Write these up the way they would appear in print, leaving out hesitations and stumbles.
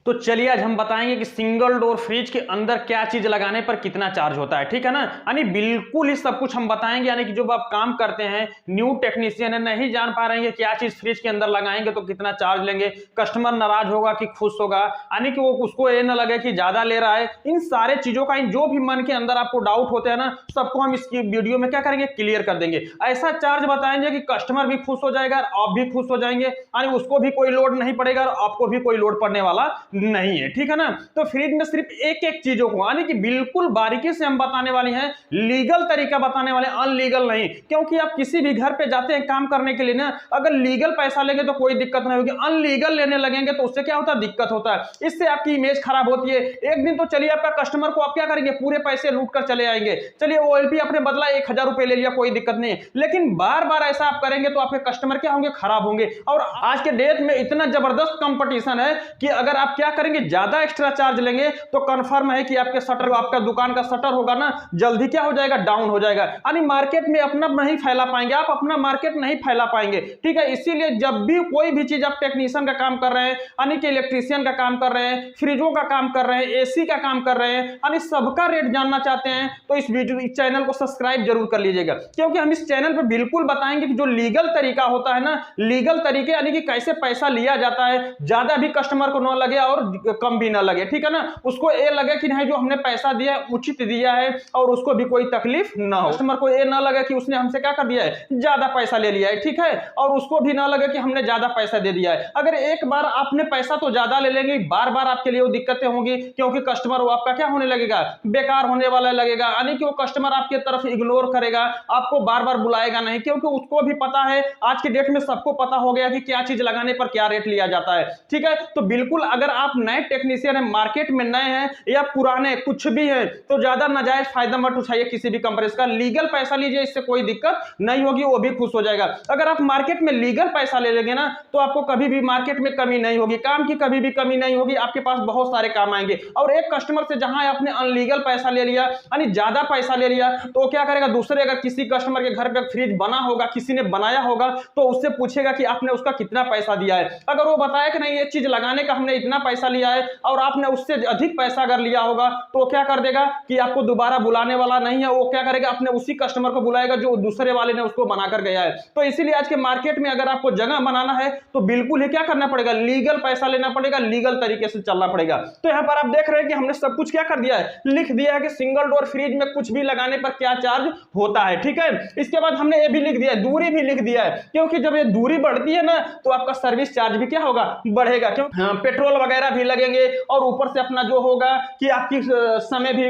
तो चलिए आज हम बताएंगे कि सिंगल डोर फ्रिज के अंदर क्या चीज लगाने पर कितना चार्ज होता है। ठीक है ना, यानी बिल्कुल ही सब कुछ हम बताएंगे। यानी कि जो आप काम करते हैं, न्यू टेक्नीशियन है, नहीं जान पा रहे हैं क्या चीज फ्रिज के अंदर लगाएंगे तो कितना चार्ज लेंगे, कस्टमर नाराज होगा कि खुश होगा, यानी कि वो उसको ये ना लगे कि ज्यादा ले रहा है। इन सारे चीजों का जो भी मन के अंदर आपको डाउट होते हैं ना, सबको हम इस वीडियो में क्या करेंगे, क्लियर कर देंगे। ऐसा चार्ज बताएंगे कि कस्टमर भी खुश हो जाएगा, आप भी खुश हो जाएंगे, यानी उसको भी कोई लोड नहीं पड़ेगा और आपको भी कोई लोड पड़ने वाला नहीं है। ठीक है ना, तो फ्रिज में सिर्फ एक एक चीजों को यानी कि बिल्कुल बारीकी से हम बताने वाले हैं, लीगल तरीका बताने वाले, अनलीगल नहीं। क्योंकि आप किसी भी घर पे जाते हैं काम करने के लिए ना, अगर लीगल पैसा लेंगे तो कोई दिक्कत नहीं होगी, अनलीगल लेने लगेंगे तो उससे क्या होता है, दिक्कत होता है। इससे आपकी इमेज खराब होती है। एक दिन तो चलिए आपका कस्टमर को आप क्या करेंगे, पूरे पैसे लूट कर चले आएंगे। चलिए ओएलपी अपने बदला 1000 रुपए ले लिया, कोई दिक्कत नहीं है, लेकिन बार बार ऐसा आप करेंगे तो आपके कस्टमर क्या होंगे, खराब होंगे। और आज के डेट में इतना जबरदस्त कंपटीशन है कि अगर आप क्या करेंगे, ज्यादा एक्स्ट्रा चार्ज लेंगे तो कंफर्म है कि आपके शटर, आपका दुकान का शटर होगा ना, जल्दी क्या हो जाएगा, डाउन हो जाएगा। यानी मार्केट में अपना नहीं फैला पाएंगे, आप अपना मार्केट नहीं फैला पाएंगे। ठीक है, इसीलिए जब भी कोई भी चीज आप टेक्नीशियन का काम कर रहे हैं, यानी कि इलेक्ट्रीशियन का काम कर रहे हैं, फ्रिजों का काम कर रहे हैं, एसी का काम कर रहे हैं, यानी सबका रेट जानना चाहते हैं तो इस वीडियो, इस चैनल को सब्सक्राइब जरूर कर लीजिएगा। क्योंकि हम इस चैनल पर बिल्कुल बताएंगे कि जो लीगल तरीका होता है ना, लीगल तरीके यानी कि कैसे पैसा लिया जाता है, ज्यादा भी कस्टमर को न लगे और कम भी ना लगे। ठीक है ना, उसको ये लगे कि नहीं जो हमने पैसा दिया है उचित दिया है और उसको भी कोई तकलीफ ना हो, कस्टमर को ये ना लगे कि उसने हमसे क्या कर दिया है, ज्यादा पैसा ले लिया है। ठीक है, और उसको भी ना लगे कि हमने ज्यादा पैसा दे दिया है। अगर एक बार आपने पैसा तो ज्यादा ले लेंगे, बार बार आपके लिए वो दिक्कतें होंगी, क्योंकि कस्टमर वो आपका क्या होने लगेगा, बेकार होने वाला लगेगा। यानी कि वो कस्टमर आपकी तरफ इग्नोर करेगा, आपको बार बार बुलाएगा नहीं, क्योंकि उसको भी पता है, आज के डेट में सबको पता हो गया कि क्या चीज लगाने पर क्या रेट लिया जाता है। ठीक है, तो बिल्कुल अगर आप नए टेक्नीशियन है, मार्केट में नए हैं या पुराने कुछ भी है, तो ज्यादा नाजायज फायदा मत उठाइए किसी भी कंपनी का। लीगल पैसा लीजिए, इससे कोई दिक्कत नहीं होगी, वो भी खुश हो जाएगा। अगर आप मार्केट में लीगल पैसा ले लेंगे ना, तो आपको कभी भी मार्केट में कमी नहीं होगी, काम की कभी भी कमी नहीं होगी, आपके पास बहुत सारे काम आएंगे। और एक कस्टमर से जहां आपने अनलीगल पैसा ले लिया, यानी ज्यादा पैसा ले लिया, तो क्या करेगा, दूसरे अगर किसी कस्टमर के घर पे फ्रिज बना होगा, किसी ने बनाया होगा, तो उससे पूछेगा कि आपने उसका कितना पैसा दिया है। अगर वो बताया कि नहीं ये चीज लगाने का हमने इतना पैसा लिया है और आपने उससे अधिक पैसा अगर लिया होगा, तो वो क्या कर देगा कि आपको दोबारा बुलाने वाला नहीं है। वो क्या करेगा, अपने उसी कस्टमर को बुलाएगा जो दूसरे वाले ने उसको बनाकर गया है। तो इसीलिए आज के मार्केट में अगर आपको जगह बनाना है तो बिल्कुल ही क्या करना पड़ेगा, लीगल पैसा लेना पड़ेगा, लीगल तरीके से चलना पड़ेगा। तो यहाँ पर आप देख रहे हैं कि हमने सब कुछ क्या कर दिया है, लिख दिया है कि सिंगल डोर फ्रिज में कुछ भी लगाने पर क्या चार्ज होता है। ठीक है, इसके बाद हमने ये भी लिख दिया है, दूरी भी लिख दिया है, क्योंकि जब ये दूरी बढ़ती है ना तो आपका सर्विस चार्ज भी क्या होगा, बढ़ेगा। क्यों, पेट्रोल वगैरह भी लगेंगे और ऊपर से अपना जो होगा कि आपकी समय भी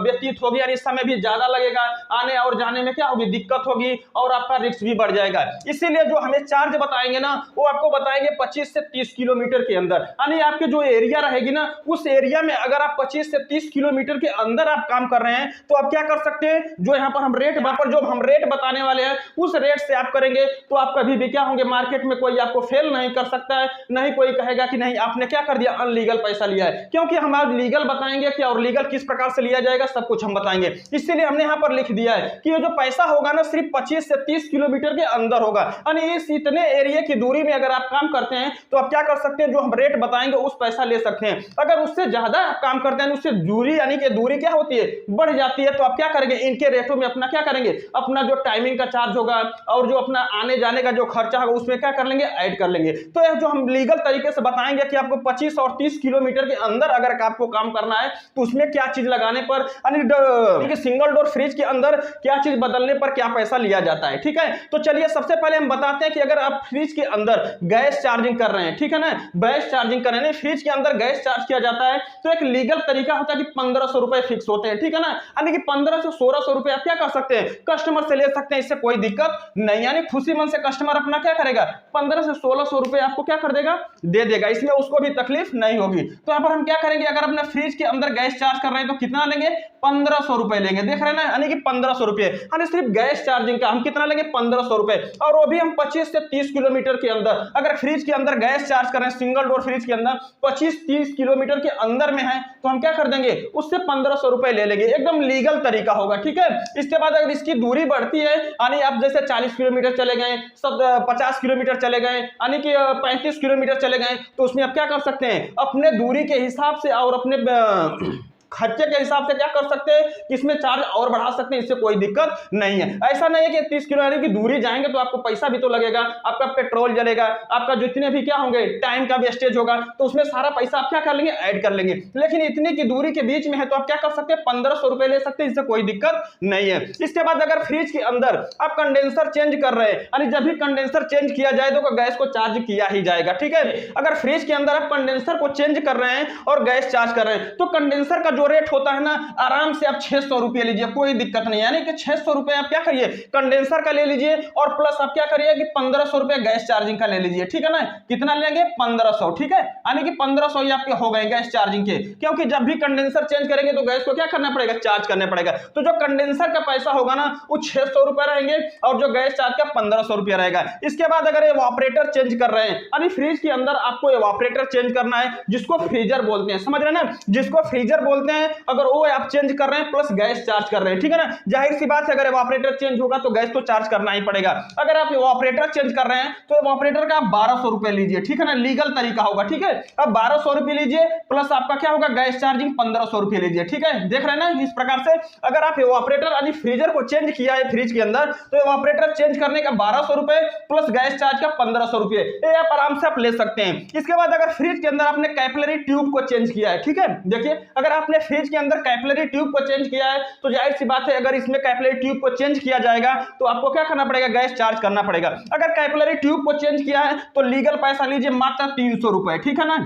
व्यतीत होगी, यानी समय भी ज्यादा लगेगा, आने और जाने में क्या होगी, दिक्कत होगी और आपका रिस्क भी बढ़ जाएगा। इसीलिए जो हमें चार्ज बताएंगे ना, वो आपको बताएंगे 25 से 30 किलोमीटर के अंदर, यानी आपके जो एरिया रहेगी ना, उस एरिया में अगर आप 25 से 30 किलोमीटर के अंदर आप काम कर रहे हैं तो आप क्या कर सकते हैं, जो यहाँ पर हम रेट, वहां पर जो हम रेट बताने वाले हैं उस रेट से आप करेंगे तो आप कभी भी क्या होंगे, मार्केट में कोई आपको फेल नहीं कर सकता है, नहीं कोई कहेगा कि नहीं आपने क्या कर दिया, अनलीगल पैसा लिया है। क्योंकि हम आज लीगल बताएंगे कि और लीगल किस प्रकार से लिया जाएगा, सब कुछ हम बताएंगे। इसीलिए हमने यहाँ पर लिख दिया है कि ये जो पैसा होगा ना, सिर्फ 25 से 30 किलोमीटर के अंदर होगा, यानी इस इतने एरिया की दूरी में अगर आप काम करते हैं तो आप क्या कर सकते हैं, जो हम रेट बताएंगे उस पैसा ले सकते हैं। अगर उससे ज्यादा आप काम करते हैं, उससे दूरी यानी कि दूरी क्या होती है, बढ़ जाती है, तो आप क्या करेंगे, इनके रेटों में अपना क्या करेंगे, अपना जो टाइमिंग का चार्ज होगा और जो अपना आने जाने का जो खर्चा होगा उसमें क्या कर लेंगे, ऐड कर लेंगे। तो यह जो हम लीगल तरीके से बताएंगे कि आपको 25 और 30 किलोमीटर के अंदर अगर आपको काम करना है तो उसमें क्या चीज लगाने पर, यानी सिंगल डोर फ्रिज के अंदर क्या चीज बदलने पर क्या पैसा लिया जाता है। ठीक है, तो चलिए सबसे पहले हम बताते हैं कि अगर आप फ्रिज के अंदर गैस चार्जिंग कर रहे हैं, ठीक है ना, गैस चार्जिंग कर रहे हैं, फ्रिज के अंदर गैस चार्ज किया जाता है, तो एक लीगल तरीका होता है कि 1500 रुपए फिक्स होते हैं। ठीक है ना, यानी कि 1500 से 1600 रुपए आप क्या कर सकते हैं, कस्टमर से ले सकते हैं, इससे कोई दिक्कत नहीं। यानी खुशी मन से कस्टमर अपना क्या करेगा, 1500 से 1600 रुपए आपको क्या कर देगा, दे देगा, इसमें उसको भी तकलीफ नहीं होगी। तो यहाँ पर हम क्या करेंगे, अगर अपने फ्रिज के अंदर गैस चार्ज कर रहे हैं तो कितना लेंगे, 1500 रुपए लेंगे। देख रहे हैं ना, यानी कि 1500 रुपए, यानी सिर्फ गैस चार्जिंग का हम कितना लेंगे, 1500 रुपए, और वो भी हम 25 से 30 किलोमीटर के अंदर। अगर फ्रिज के अंदर गैस चार्ज कर रहे हैं, सिंगल डोर फ्रिज के अंदर 25-30 किलोमीटर के अंदर में है, तो हम क्या कर देंगे, उससे 1500 रुपए ले लेंगे, एकदम लीगल तरीका होगा। ठीक है, इसके बाद अगर इसकी दूरी बढ़ती है, यानी आप जैसे 40 किलोमीटर चले गए, 50 किलोमीटर चले गए, यानी कि 35 किलोमीटर चले गए, तो उसमें आप क्या कर सकते हैं, अपने दूरी के हिसाब से और अपने खर्चे के हिसाब से क्या कर सकते हैं, इसमें चार्ज और बढ़ा सकते हैं, इससे कोई दिक्कत नहीं है। ऐसा नहीं है कि 30 किलोमीटर की दूरी जाएंगे तो आपको पैसा भी तो लगेगा, आपका पेट्रोल जलेगा, आपका जितने भी क्या होंगे टाइम का वेस्टेज होगा, तो उसमें सारा पैसा आप क्या कर लेंगे, ऐड कर लेंगे। लेकिन इतनी की दूरी के बीच में है तो आप क्या कर सकते हैं, 1500 रुपए ले सकते हैं, इससे कोई दिक्कत नहीं है। इसके बाद अगर फ्रिज के अंदर आप कंडेंसर चेंज कर रहे हैं, यानी जब भी कंडेंसर चेंज किया जाए तो गैस को चार्ज किया ही जाएगा, ठीक है। अगर फ्रिज के अंदर आप कंडेंसर को चेंज कर रहे हैं और गैस चार्ज कर रहे हैं तो कंडेंसर का जो रेट होता है ना, आराम से आप 600 रुपये लीजिए, कोई दिक्कत नहीं। यानी कि 600 रुपए आप क्या करिए, कंडेंसर का ले लीजिए और प्लस आप क्या करिए कि 1500 रुपए गैस चार्जिंग का ले लीजिए, ठीक है ना। कितना लेंगे, 1500, ठीक है। यानी कि 1500 ही आपके हो गए गैस चार्जिंग के, क्योंकि जब भी कंडेंसर चेंज करेंगे तो गैस को क्या करना पड़ेगा, चार्ज करना पड़ेगा। तो जो कंडेंसर का पैसा होगा ना वो 600 रुपए रहेंगे और जो गैस चार्ज का 1500 रुपया रहेगा। इसके बाद अगर एवापोरेटर चेंज कर रहे हैं, यानी फ्रिज के अंदर आपको एवापोरेटर चेंज करना है, जिसको फ्रीजर बोलते हैं, समझ रहे हैं ना, जिसको फ्रीजर बोलते हैं, अगर वो आप चेंज कर रहे हैं प्लस गैस चार्ज कर रहे हैं, ठीक है ना। जाहिर सी बात है अगर एवापोरेटर चेंज होगा तो गैस तो चार्ज करना ही पड़ेगा। अगर आप एवापोरेटर चेंज कर रहे हैं तो एवापोरेटर का आप 1200 रुपए लीजिए, ठीक है ना, लीगल तरीका होगा, ठीक है। अब 1200 रुपए लीजिए प्लस आपका क्या होगा, गैस चार्जिंग 1500 रुपए लीजिए, ठीक है। देख रहे हैं ना, इस प्रकार से अगर आप एवापोरेटर यानी फ्रीजर को चेंज किया है फ्रिज के अंदर तो एवापोरेटर चेंज करने का 1200 रुपए प्लस गैस चार्ज का 1500 रुपए, ये आप आराम से आप ले सकते हैं। इसके बाद अगर फ्रिज के अंदर आपने कैपिलरी ट्यूब को चेंज किया है, ठीक है, देखिए अगर आपने फ्रिज के अंदर कैपिलरी ट्यूब को चेंज किया है तो जाहिर सी बात है अगर इसमें कैपिलरी ट्यूब को चेंज किया जाएगा तो आपको क्या करना पड़ेगा, गैस चार्ज करना पड़ेगा। अगर कैपिलरी ट्यूब को चेंज किया है तो लीगल पैसा लीजिए मात्र 300 रुपए, ठीक है ना।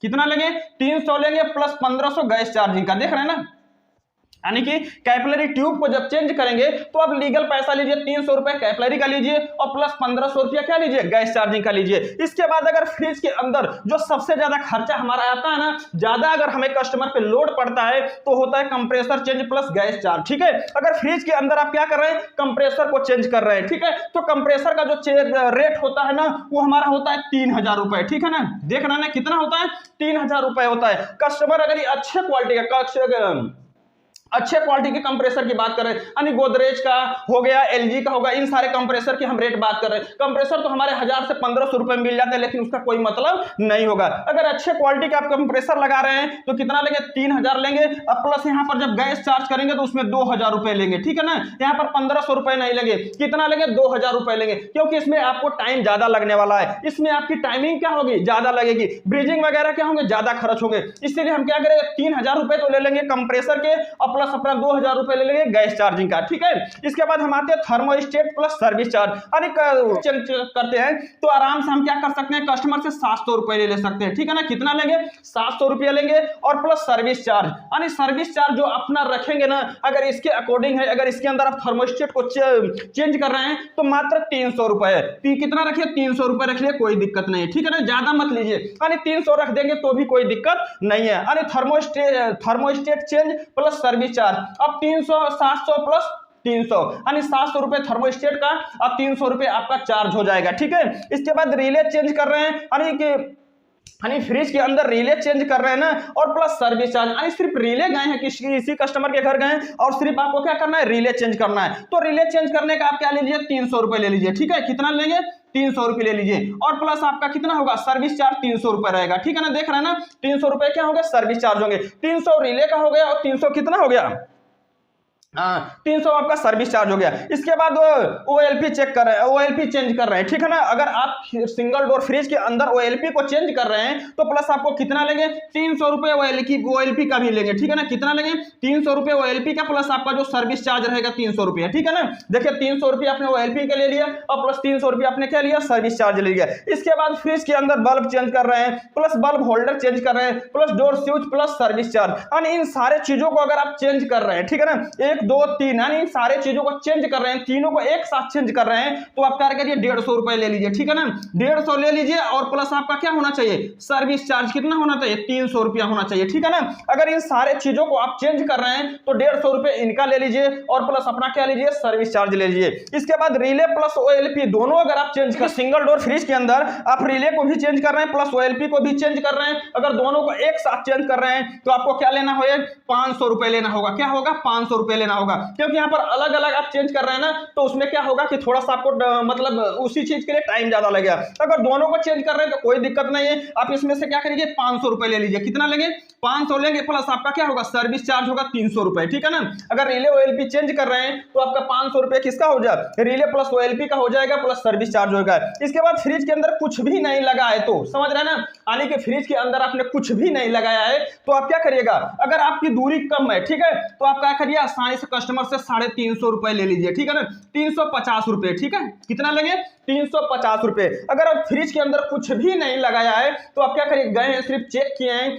कितना लेंगे, 300 लेंगे प्लस 1500 गैस चार्जिंग का, देख रहे हैं ना। यानी कि कैपिलरी ट्यूब को जब चेंज करेंगे तो आप लीगल पैसा लीजिए 300 रुपए कैपिलरी का लीजिए और प्लस 1500 रुपया क्या लीजिए, गैस चार्जिंग का लीजिए। इसके बाद अगर फ्रिज के अंदर जो सबसे ज्यादा खर्चा हमारा आता है ना, ज्यादा अगर हमें कस्टमर पे लोड पड़ता है तो होता है compressor change plus gas charge, ठीक है। अगर फ्रिज के अंदर आप क्या कर रहे हैं, कंप्रेसर को चेंज कर रहे हैं, ठीक है, तो कंप्रेसर का जो रेट होता है ना वो हमारा होता है 3000 रुपए, ठीक है ना। देख रहे हैं ना कितना होता है, 3000 रुपए होता है। कस्टमर अगर ये अच्छे क्वालिटी का अच्छे क्वालिटी के कंप्रेसर की बात कर रहे हैं, यानी गोदरेज का हो गया, एलजी का होगा, इन सारे कंप्रेसर की हम रेट बात कर रहे हैं। कंप्रेसर तो हमारे 1000 से 1500 रुपए में मिल जाते हैं, लेकिन उसका कोई मतलब नहीं होगा। अगर अच्छे क्वालिटी का आप कंप्रेसर लगा रहे हैं तो कितना लेंगे, 3000 लेंगे। अब प्लस यहाँ पर जब गैस चार्ज करेंगे तो उसमें 2000 रुपए लेंगे, ठीक है ना। यहाँ पर 1500 रुपए नहीं लेंगे, कितना लेंगे, 2000 रुपए लेंगे, क्योंकि इसमें आपको टाइम ज्यादा लगने वाला है। इसमें आपकी टाइमिंग क्या होगी, ज्यादा लगेगी, ब्रीजिंग वगैरह क्या होंगे, ज्यादा खर्च होंगे। इसलिए हम क्या करेंगे, 3000 रुपए तो ले लेंगे कंप्रेसर के और प्लस अपना 2000 रुपए ले लेंगे गैस चार्जिंग का, ठीक है। इसके बाद हम आते हैं थर्मोस्टेट प्लस सर्विस चार्ज, यानी चेंज करते हैं तो आराम से हम क्या कर सकते हैं, कस्टमर से 700 रुपए ले सकते हैं, ठीक है ना। कितना लेंगे, 700 रुपया लेंगे और प्लस सर्विस चार्ज, यानी सर्विस चार्ज जो अपना रखेंगे ना, अगर इसके अकॉर्डिंग है, अगर इसके अंदर आप थर्मोस्टेट को चेंज कर रहे हैं तो मात्र 300 रुपए, कितना रखिए, 300 रुपए रखिए, कोई दिक्कत नहीं, ठीक है ना, ज्यादा मत लीजिए, यानी 300 रख देंगे तो भी कोई दिक्कत नहीं है। यानी thermostat change plus service charge, अब 300 700 प्लस 300, यानी 700 रुपए थर्मोस्टेट का, अब 300 रुपए आपका चार्ज हो जाएगा, ठीक है। इसके बाद रिले चेंज कर रहे हैं, यानी फ्रिज के अंदर रिले चेंज कर रहे हैं ना, और प्लस सर्विस चार्ज, यानी सिर्फ रिले गए हैं किसी कस्टमर के घर गए और सिर्फ आपको क्या करना है, रिले चेंज करना है। तो रिले चेंज करने का आप क्या लीजिए, 300 रुपए ले लीजिए, ठीक है। कितना लेंगे, 300 रुपए ले लीजिए और प्लस आपका कितना होगा, सर्विस चार्ज 300 रुपए रहेगा, ठीक है ना। देख रहे हैं ना, 300 रुपए क्या होगा, सर्विस चार्ज होंगे, 300 रिले का हो गया और 300 कितना हो गया, 300 आपका सर्विस चार्ज हो गया। इसके बाद OLP चेक कर रहे हैं, OLP चेंज कर रहे हैं, ठीक है ना। अगर आप सिंगल डोर फ्रिज के अंदर OLP को चेंज कर रहे हैं तो प्लस आपको कितना लेंगे, 300 रुपए OLP का भी लेंगे, ठीक है ना। कितना लेंगे, 300 रुपए OLP का प्लस आपका जो सर्विस चार्ज रहेगा 300 रुपए, ठीक है ना। देखिए 300 रुपए आपने OLP के ले लिया और प्लस 300 रुपए आपने क्या लिया, सर्विस चार्ज ले लिया। इसके बाद फ्रिज के अंदर बल्ब चेंज कर रहे हैं, प्लस बल्ब होल्डर चेंज कर रहे हैं, plus door switch plus service charge, यानी इन सारे चीजों को अगर आप चेंज कर रहे हैं, ठीक है ना, 1 2 3, यानी इन सारे चीजों को चेंज कर रहे हैं, तीनों को एक साथ चेंज कर रहे हैं, तो आप क्या करिए, 150 रुपए ले लीजिए, ठीक है ना। 150 ले लीजिए और प्लस आपका क्या होना चाहिए, सर्विस चार्ज कितना होना चाहिए, 300 रुपया होना चाहिए, ठीक है ना। अगर इन सारे चीजों को आप चेंज कर रहे हैं तो 150 रुपए इनका ले लीजिए और प्लस अपना क्या लीजिए, सर्विस चार्ज ले लीजिए। इसके बाद रिले प्लस OLP दोनों अगर आप चेंज कर, सिंगल डोर फ्रिज के अंदर आप रिले को भी चेंज कर रहे हैं प्लस OLP को भी चेंज कर रहे हैं, अगर दोनों को एक साथ चेंज कर रहे हैं तो आपको क्या लेना होगा, 500 रुपए लेना होगा। क्या होगा, 500 रुपए लेना होगा, क्योंकि यहाँ पर अलग अलग आप चेंज कर रहे हैं ना, तो उसमें क्या होगा कि थोड़ा सा आपको मतलब उसी चीज के लिए टाइम ज्यादा लगेगा। अगर दोनों को चेंज कर रहे हैं तो कोई दिक्कत नहीं है, आप इसमें से क्या करेंगे 500 रुपए ले लीजिए। कितना लेंगे 500 लेंगे, प्लस आपका क्या होगा सर्विस चार्ज होगा 300 रुपए, ठीक है ना। अगर रिले ओएलपी चेंज कर रहे हैं तो आपका 500 रुपए किसका हो जाए, रिले प्लस ओएलपी का हो जाएगा, प्लस सर्विस चार्ज होगा। इसके बाद फ्रिज के अंदर कुछ भी नहीं लगा है, तो समझ रहे हैं ना, यानी कि फ्रिज के अंदर आपने कुछ भी नहीं लगाया है, तो आप क्या करिएगा, अगर आपकी दूरी कम है, ठीक है, तो आप क्या करिए आसानी से कस्टमर से 350 रुपए ले लीजिए, ठीक है ना, 350 रुपए, ठीक है, कितना लेंगे 350 रुपए। अगर आप फ्रिज के अंदर कुछ भी नहीं लगाया है तो आप क्या करिए, गए हैं सिर्फ चेक किए हैं,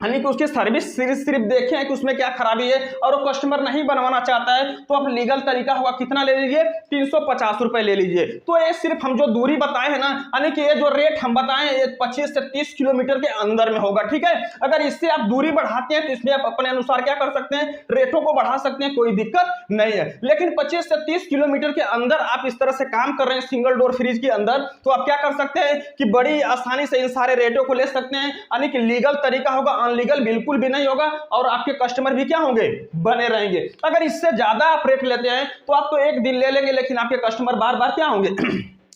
यानी कि उसकी सर्विस सिर्फ देखे हैं कि उसमें क्या खराबी है, और वो कस्टमर नहीं बनवाना चाहता है, तो आप लीगल तरीका होगा कितना ले लीजिए 350 रुपए ले लीजिए। तो ये सिर्फ हम जो दूरी बताए हैं ना, यानी कि ये जो रेट हम बताए हैं ये 25 से 30 किलोमीटर के अंदर में होगा, ठीक है। अगर इससे आप दूरी बढ़ाते हैं तो इसमें आप अपने अनुसार क्या कर सकते हैं, रेटों को बढ़ा सकते हैं, कोई दिक्कत नहीं है। लेकिन 25 से 30 किलोमीटर के अंदर आप इस तरह से काम कर रहे हैं सिंगल डोर फ्रिज के अंदर, तो आप क्या कर सकते हैं कि बड़ी आसानी से इन सारे रेटों को ले सकते हैं, यानी कि लीगल तरीका होगा, अनलीगल बिल्कुल भी नहीं होगा, और आपके कस्टमर भी क्या होंगे, बने रहेंगे। अगर इससे ज्यादा आप रेट लेते हैं तो आप तो एक दिन ले लेंगे, लेकिन आपके कस्टमर बार बार क्या होंगे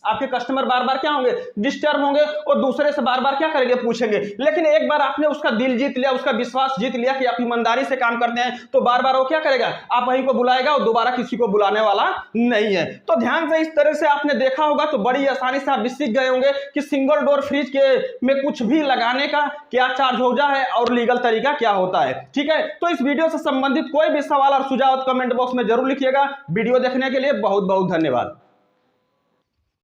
आपके कस्टमर बार बार क्या होंगे, डिस्टर्ब होंगे, और दूसरे से बार बार क्या करेंगे, पूछेंगे। लेकिन एक बार आपने उसका दिल जीत लिया, उसका विश्वास जीत लिया कि आप ईमानदारी से काम करते हैं, तो बार बार वो क्या करेगा, आप वहीं को बुलाएगा और दोबारा किसी को बुलाने वाला नहीं है। तो ध्यान से इस तरह से आपने देखा होगा तो बड़ी आसानी से आप भी सीख गए होंगे कि सिंगल डोर फ्रिज के में कुछ भी लगाने का क्या चार्ज होता है और लीगल तरीका क्या होता है, ठीक है। तो इस वीडियो से संबंधित कोई भी सवाल और सुझाव कमेंट बॉक्स में जरूर लिखिएगा। वीडियो देखने के लिए बहुत बहुत धन्यवाद।